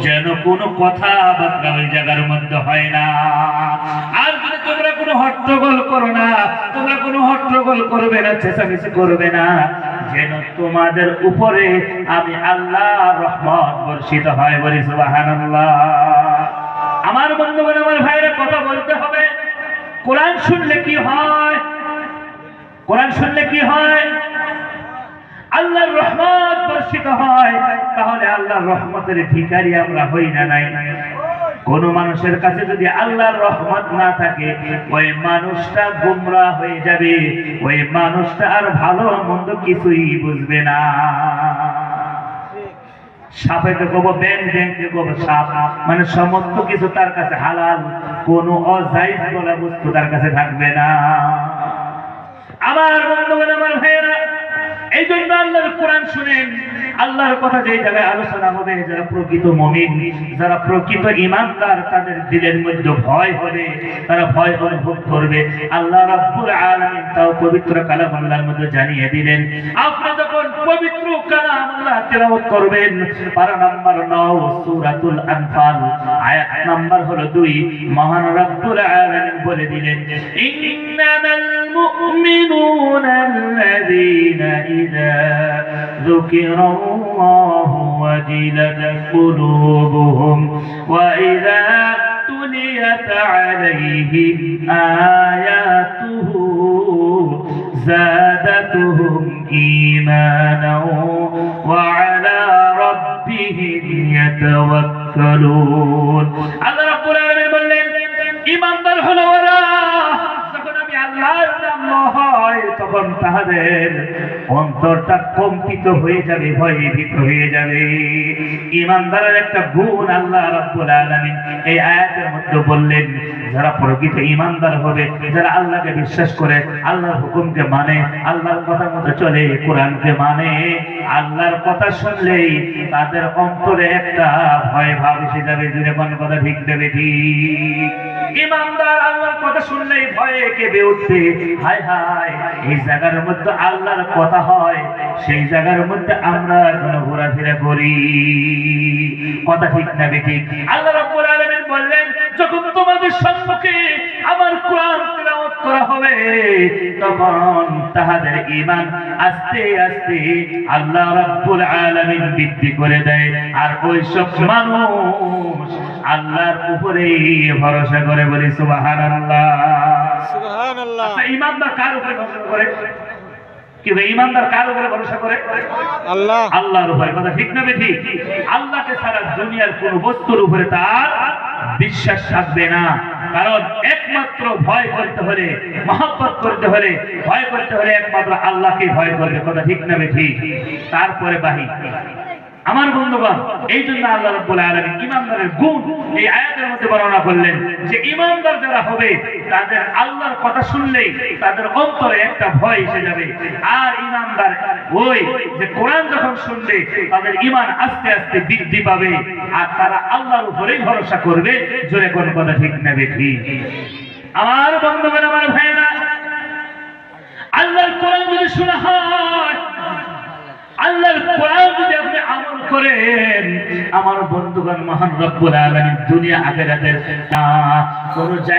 যেন কোনো কথা বার্তা ওই জায়গার মধ্যে হয় না। আর যদি তোমরা কোনো হট্টগোল করো না, তোমরা কোনো হট্টগোল করবে না, চেঁচামেচি করবে না, যেন তোমাদের উপরে আমি আল্লাহর রহমত বর্ষিত হয়। বলি সুবহানাল্লাহ। আমার বন্ধুগণ, আমার ভাইরা, কথা বলতে হবে। কোরআন শুনলে কি হয়? কোরআন শুনলে কি হয়? আল্লাহর রহমত বর্ষিত হয়। তাহলে আল্লাহর রহমতের ভিখারি আমরা হই না নাই? কোন মানুষের কাছে যদি আল্লাহর রহমত না থাকে, ওই মানুষটা গোমরাহ হয়ে যাবে, ওই মানুষটা আর ভালো মন্দ কিছুই বুঝবে না। সাপেকে কব ব্যাং, ব্যাংকে কব সাপ, মানে সমস্ত কিছু তার কাছে হালাল, কোনো অজাইজ বলা বস্তু তার কাছে থাকবে না। আমার বন্ধুগণ, আমার ভাইয়েরা, এই জন্য আল্লাহর কোরআন শুনেন। আল্লাহর কথা যেই জায়গায় আলোচনা হবে, যারা প্রকৃত মুমিন, যারা প্রকৃত ঈমানদার, তাদের দিলের মধ্যে ভয় হবে, তারা ভয় অনুভব করবে। আল্লাহ রাব্বুল আলামিন তাও পবিত্র কালাম আল্লাহর মধ্যে জানিয়ে দিলেন, আপনি যখন পবিত্র কালাম আল্লাহ তেলাওয়াত করবেন, পারা নাম্বার 9 সূরাতুল আনফাল আয়াত নাম্বার হলো 2, মহান রাব্বুল আলামিন বলে দিলেন, ইন্নামাল মুমিনুনা আল্লাযীনা ইযা যুকিরাল্লাহু ওয়াজিলাত কুলুবুহুম ওয়া ইযা তুলিয়াত আলাইহিম আয়াতুহু যাদাতুহুম ঈমানাও ওয়া আলা রাব্বিহিম ইয়াতাওয়াক্কালুন। আল্লাহ রাব্বুল আলামিন বললেন, ঈমানদার হলো ওরা যখন আমি আল্লাহর নাম হয়, তখন তাদের অন্তরটা কম্পিত হয়ে যাবে, ভয়ে ভীত হয়ে যাবে। ঈমানদারের একটা গুণ আল্লাহ রাব্বুল আলামিন এই আয়াতের মধ্যে বললেন, যারা প্রকৃত ঈমানদার হবে, যারা আল্লাহকে বিশ্বাস করে, আল্লাহর হুকুমকে মানে, আল্লাহর কথা মতো চলে, কোরআনকে মানে, আল্লাহর কথা শুনলেই তাদের অন্তরে একটা ভয় ভাব এসে যাবে। যদি কোন কথা ঠিক দেবে ঠিক। ঈমানদার আল্লাহর কথা শুনলেই ভয়ে কেঁপে উঠবে। হায় হায়, এই জায়গার মধ্যে আল্লাহর কথা হয়, সেই জায়গার মধ্যে আমরা ঘোরাফেরা করি। কথা ঠিক না ঠিক? আল্লাহ রাব্বুল আলামিন বললেন, যখন তোমাদের সম্মুখে আমার কোরআন তেলাওয়াত করা হবে, তখন তাদের ঈমান আস্তে আস্তে আল্লাহ রাব্বুল আলামিন বৃদ্ধি করে দেয়। আর ওই সব মানুষ আল্লাহর উপরে ভরসা করে। বলি সুবহানাল্লাহ। সুবহানাল্লাহ। ঈমানদার কার উপরে ভরসা করে? কি ভাই, ঈমানদার কার উপরে ভরসা করে? আল্লাহ, আল্লাহর উপরে। কথা ঠিক না ঠিক? আল্লাহকে ছাড়া দুনিয়ার কোন বস্তুর উপরে তার বিশ্বাস থাকবে না। কারণ একমাত্র ভয় করতে হলে, মহব্বত করতে হলে, ভয় করতে হলে একমাত্র আল্লাহকে ভয় করবে। কথা ঠিক না ঠিক? তারপরে বাহির। আমার বন্ধুগণ, এই জন্য আল্লাহ রাব্বুল আলামিন ঈমানদারের গুণ এই আয়াতের মধ্যে বর্ণনা করলেন, যে ঈমানদার যারা হবে, তাদের আল্লাহর কথা শুনলেই তাদের অন্তরে একটা ভয় এসে যাবে। আর ঈমানদার ওই যে কোরআন যখন শুনবে, তাদের ঈমান আস্তে আস্তে বৃদ্ধি পাবে, আর তারা আল্লাহর উপরেই ভরসা করবে। জোরে কোন কথা ঠিক না ঠিক? আমার বন্ধুগণ, আমার ভাইরা, আল্লাহর কোরআন যদি শোনা হয়, আল্লাহর কোরআন যদি আপনি আমল করেন, আমার বন্ধুগণ, মহান রব্বুল আলামিন দুনিয়া আখিরাতের কোন জায়গায়